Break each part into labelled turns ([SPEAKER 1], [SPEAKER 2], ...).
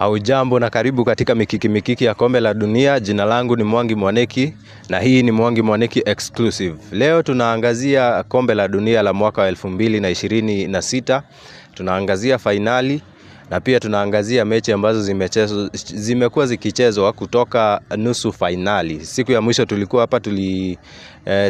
[SPEAKER 1] Hujambo na karibu katika mikiki ya kombe la dunia. Jina langu ni Mwangi Mwaneki na hii ni Mwangi Mwaneki Exclusive. Leo tunaangazia kombe la dunia la mwaka wa 2026. Tunaangazia finali na pia tunaangazia mechi ambazo zimekuwa zikichezwa kutoka nusu finali. Siku ya mwisho tulikuwa hapa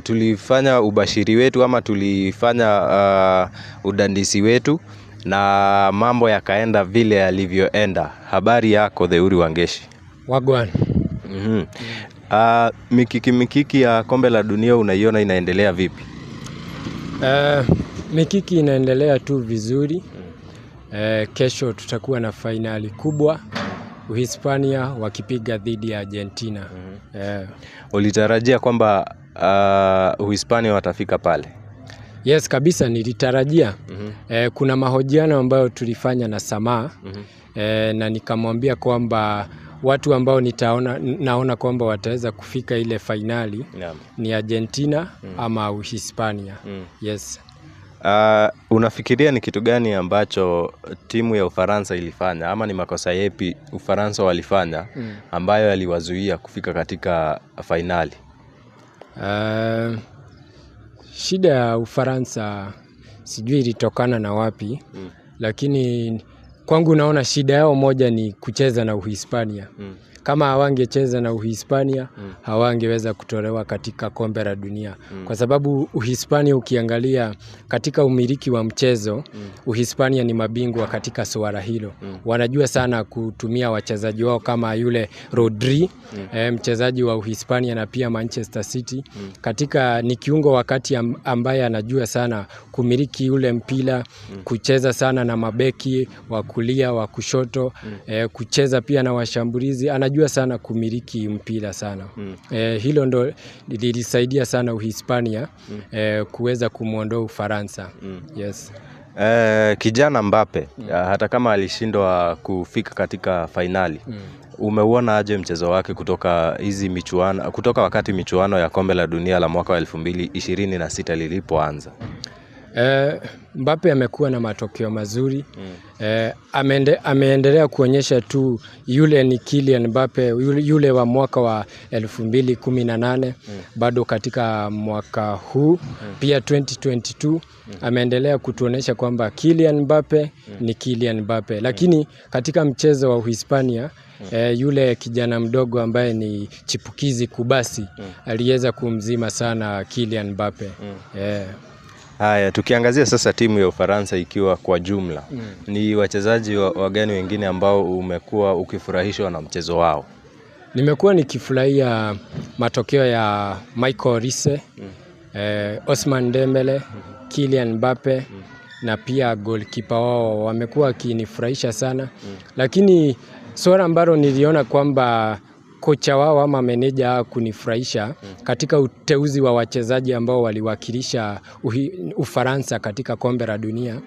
[SPEAKER 1] tulifanya ubashiri wetu ama tulifanya udandisi wetu na mambo yakaenda vile yalivyoenda. Habari yako Theuri Wangeshi?
[SPEAKER 2] Wagwan.
[SPEAKER 1] Mikiki ya kombe la dunia unaiona inaendelea vipi?
[SPEAKER 2] Mikiki inaendelea tu vizuri. Kesho tutakuwa na finali kubwa, Uhispania wakipiga dhidi ya Argentina.
[SPEAKER 1] Ulitarajia kwamba Uhispania watafika pale?
[SPEAKER 2] Yes, kabisa nilitarajia. Kuna mahojiano ambayo tulifanya na Samaa na nikamwambia kwamba watu ambao naona kwamba wataweza kufika ile finali ni Argentina ama Uhispania. Yes.
[SPEAKER 1] Unafikiria ni kitu gani ambacho timu ya Ufaransa ilifanya ama ni makosa yapi Ufaransa walifanya ambayo yaliwazuia kufika katika finali?
[SPEAKER 2] Shida ya Ufaransa sijui ilitokana na wapi, lakini kwangu naona shida yao moja ni kucheza na Uhispania. Kama hawangecheza na Uhispania, hawangeweza kutolewa katika kombe la dunia. Kwa sababu Uhispania ukiangalia katika umiliki wa mchezo, Uhispania ni mabingwa katika suala hilo. Wanajua sana kutumia wachezaji wao kama yule Rodri, mchezaji wa Uhispania na pia Manchester City. Katika ni kiungo wakati ambaye anajua sana kumiliki ule mpira, kucheza sana na mabeki, wa kulia, wa kushoto, kucheza pia na washambulizi. Anajua sana kumiliki mpira sana. Hilo ndo lilisaidia sana Uhispania kuweza kumuondoa Ufaransa. Yes.
[SPEAKER 1] Kijana Mbappe, hata kama alishindwa kufika katika finali, umeuona aje mchezo wake kutoka wakati michuano ya kombe la dunia la mwaka wa 2026 lilipoanza?
[SPEAKER 2] Mbappe amekuwa na matokeo mazuri. Ameendelea kuonyesha tu yule ni Kylian Mbappe, yule wa mwaka wa 2018, bado katika mwaka huu pia 2022 ameendelea kutuonesha kwamba Kylian Mbappe ni Kylian Mbappe. Lakini katika mchezo wa Uhispania, yule kijana mdogo ambaye ni chipukizi Kubasi aliweza kumzima sana Kylian Mbappe.
[SPEAKER 1] Haya, tukiangazia sasa timu ya Ufaransa ikiwa kwa jumla, ni wachezaji wagani wengine ambao umekuwa ukifurahishwa na mchezo wao?
[SPEAKER 2] Nimekuwa nikifurahia matokeo ya Michael Olise, Ousmane Dembele, Kylian Mbappe na pia goalkeeper wao wamekuwa wakinifurahisha sana. Lakini swala ambalo niliona kwamba kocha wao ama meneja kunifurahisha katika uteuzi wa wachezaji ambao waliwakilisha Ufaransa katika kombe la dunia,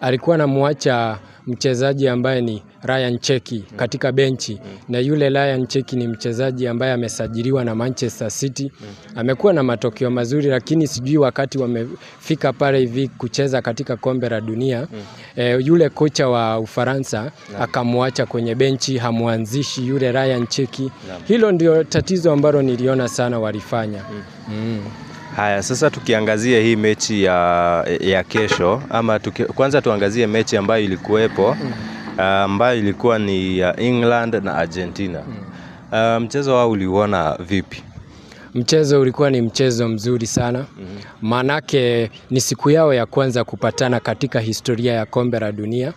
[SPEAKER 2] alikuwa anamuacha mchezaji ambaye ni Ryan Cherki katika benchi, na yule Ryan Cherki ni mchezaji ambaye amesajiliwa na Manchester City. Amekuwa na matokeo mazuri, lakini sijui wakati wamefika pale hivi kucheza katika kombe la dunia, yule kocha wa Ufaransa akamuacha kwenye benchi, hamuanzishi yule Ryan Cherki. Hilo ndio tatizo ambalo niliona sana walifanya.
[SPEAKER 1] Haya, sasa tukiangazia hii mechi ya kesho, ama kwanza tuangazie mechi ambayo ilikuwepo, ambayo ilikuwa ni ya England na Argentina. Mchezo wao uliuona vipi?
[SPEAKER 2] Mchezo ulikuwa ni mchezo mzuri sana. Manake ni siku yao ya kwanza kupatana katika historia ya kombe la dunia.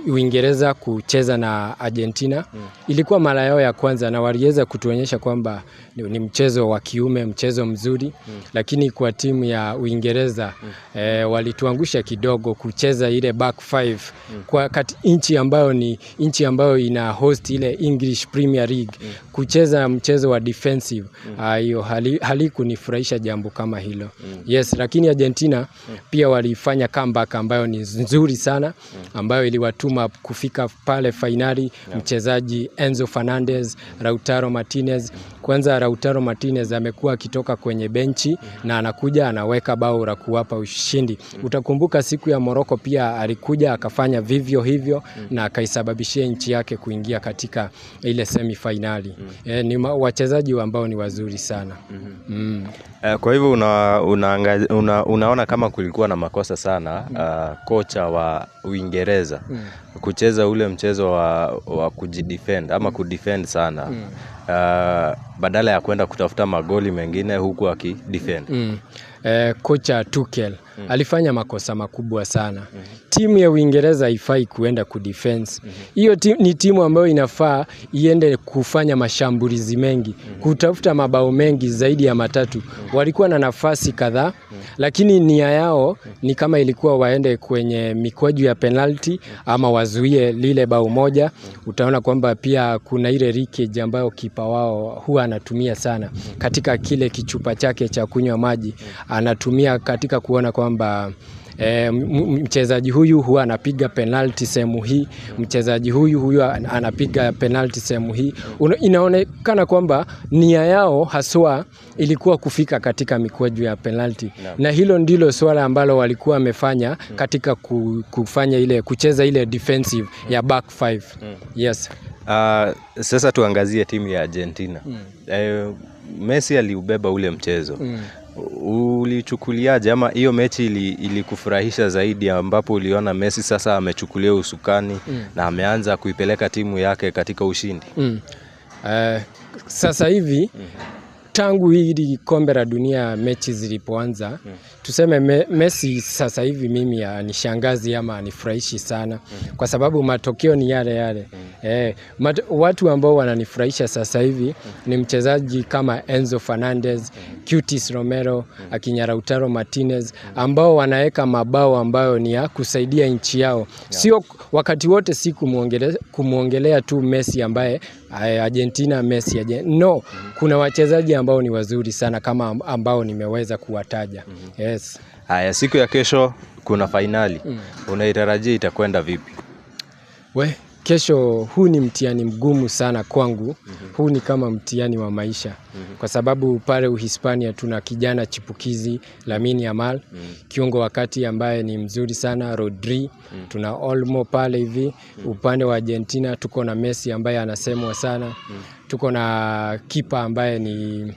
[SPEAKER 2] Uingereza kucheza na Argentina. Ilikuwa mara yao ya kwanza na waliweza kutuonyesha kwamba ni mchezo wa kiume, mchezo mzuri. Lakini kwa timu ya Uingereza walituangusha kidogo kucheza ile back five kwa nchi ambayo ina host ile English Premier League, kucheza mchezo wa defensive. hiyo halikunifurahisha jambo kama hilo. Yes, lakini Argentina pia walifanya comeback ambayo ni nzuri sana, ambayo iliwatuma kufika pale finali. Mchezaji Enzo Fernandez, Lautaro Martinez. Kwanza Lautaro Martinez amekuwa akitoka kwenye benchi na anakuja anaweka bao la kuwapa ushindi. Utakumbuka siku ya Morocco pia alikuja akafanya vivyo hivyo na akaisababishia nchi yake kuingia katika ile semi-finali. Ni wachezaji ambao ni wazuri sana.
[SPEAKER 1] Kwa hivyo unaona kama kulikuwa na makosa sana kocha wa Uingereza kucheza ule mchezo wa kujidefend ama kudefend sana badala ya kwenda kutafuta magoli mengine huku akidefend.
[SPEAKER 2] Kocha Tuchel alifanya makosa makubwa sana. Timu ya Uingereza haifai kuenda kudefense. Hiyo ni timu ambayo inafaa iende kufanya mashambulizi mengi, kutafuta mabao mengi zaidi ya 3. Walikuwa na nafasi kadhaa, lakini nia yao ni kama ilikuwa waende kwenye mikwaju ya penalty ama wazuie lile bao moja. Utaona kwamba pia kuna ile leakage ambayo kipa wao huwa anatumia sana katika kile kichupa chake cha kunywa maji. Anatumia katika kuona kwamba mchezaji huyu huwa anapiga penalty sehemu hii, mchezaji huyu anapiga penalty sehemu hii. Inaonekana kwamba nia yao haswa ilikuwa kufika katika mikwaju ya penalty. Na hilo ndilo swala ambalo walikuwa wamefanya katika kufanya ile kucheza ile defensive ya back 5. Yes.
[SPEAKER 1] Sasa tuangazie timu ya Argentina. Messi aliubeba ule mchezo. Ulichukuliaje ama hiyo mechi ilikufurahisha zaidi ambapo uliona Messi sasa amechukulia usukani na ameanza kuipeleka timu yake katika ushindi?
[SPEAKER 2] Sasa hivi tangu hili kombe la dunia mechi zilipoanza, tuseme Messi sasa hivi mimi anishangazi ama anifurahishi sana, kwa sababu matokeo ni yale yale. Watu ambao wananifurahisha sasa hivi ni mchezaji kama Enzo Fernandez, Curtis Romero, akina Lautaro Martinez, ambao wanaweka mabao ambayo ni ya kusaidia nchi yao. Sio wakati wote si kumuongelea tu Messi ambaye Argentina Messi. No, kuna wachezaji ambao ni wazuri sana kama ambao nimeweza kuwataja. Yes.
[SPEAKER 1] Haya, siku ya kesho kuna finali. Unaitarajia itakwenda vipi?
[SPEAKER 2] Kesho huu ni mtihani mgumu sana kwangu. Huu ni kama mtihani wa maisha. Kwa sababu pale Uhispania tuna kijana chipukizi Lamine Yamal, kiungo wakati ambaye ni mzuri sana, Rodri, tuna Olmo pale hivi. Upande wa Argentina tuko na Messi ambaye anasemwa sana. Tuko na kipa ambaye ni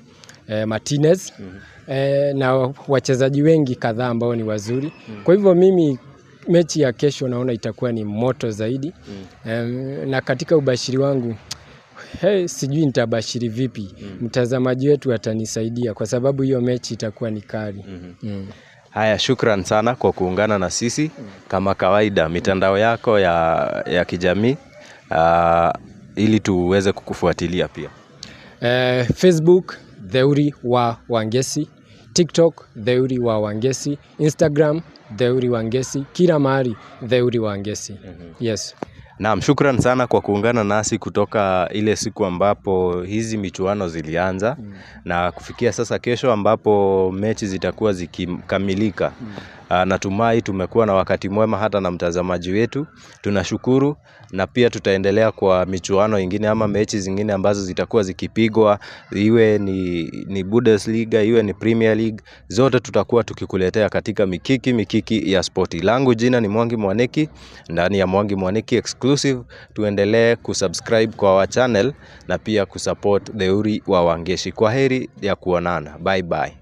[SPEAKER 2] Martinez, na wachezaji wengi kadhaa ambao ni wazuri. Kwa hivyo mimi mechi ya kesho naona itakuwa ni moto zaidi. Na katika ubashiri wangu sijui nitabashiri vipi. Mtazamaji wetu atanisaidia kwa sababu hiyo mechi itakuwa ni kali.
[SPEAKER 1] Haya, shukran sana kwa kuungana na sisi. Kama kawaida mitandao yako ya kijamii ili tuweze kukufuatilia pia.
[SPEAKER 2] Facebook Theuri wa Wangeci, TikTok Theuri wa Wangeci, Instagram Theuri Wangeci, kila mahali Theuri Wangeci. Yes.
[SPEAKER 1] Naam, shukran sana kwa kuungana nasi kutoka ile siku ambapo hizi michuano zilianza na kufikia sasa kesho ambapo mechi zitakuwa zikikamilika. Natumai tumekuwa na wakati mwema hata na mtazamaji wetu. Tunashukuru, na pia tutaendelea kwa michuano ingine ama mechi zingine ambazo zitakuwa zikipigwa, iwe ni Bundesliga, iwe ni Premier League, zote tutakuwa tukikuletea katika mikiki ya spoti. Langu jina ni Mwangi Mwaneki, ndani ya Mwangi Mwaneki Exclusive. Tuendelee kusubscribe kwa wa channel na pia kusupport Theuri wa Wangeci. Kwa heri ya kuonana. Bye bye.